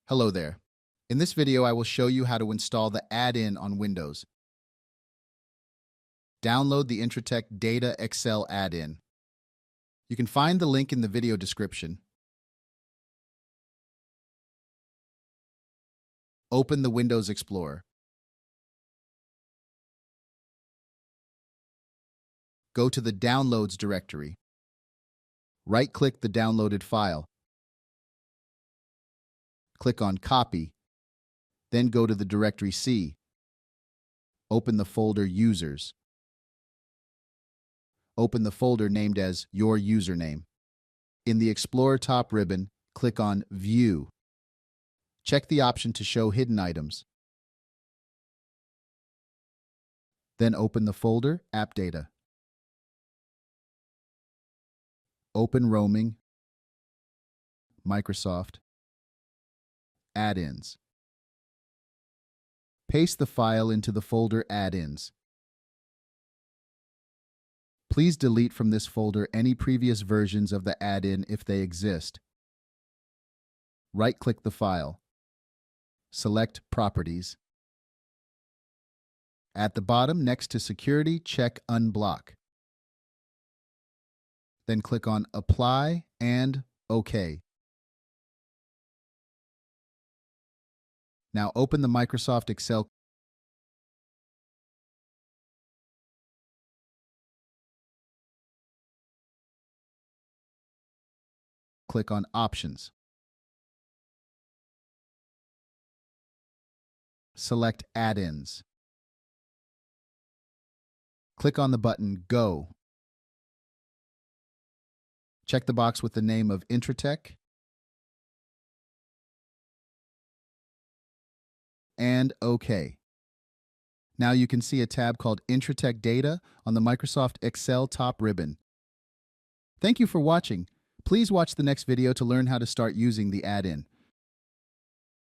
Hello there. In this video, I will show you how to install the add-in on Windows. Download the Intratec Data Excel Add-In. You can find the link in the video description. Open the Windows Explorer. Go to the Downloads directory. Right-click the downloaded file. Click on Copy. Then go to the directory C. Open the folder Users. Open the folder named as Your Username. In the Explorer top ribbon, click on View. Check the option to show hidden items. Then open the folder App Data. Open Roaming, Microsoft, Add-ins. Paste the file into the folder Add-ins. Please delete from this folder any previous versions of the add-in if they exist. Right-click the file. Select Properties. At the bottom, next to Security, check Unblock. Then click on Apply and OK. Now open the Microsoft Excel. Click on Options. Select Add-ins. Click on the button Go. Check the box with the name of Intratec and OK. Now you can see a tab called Intratec Data on the Microsoft Excel top ribbon. Thank you for watching. Please watch the next video to learn how to start using the add-in.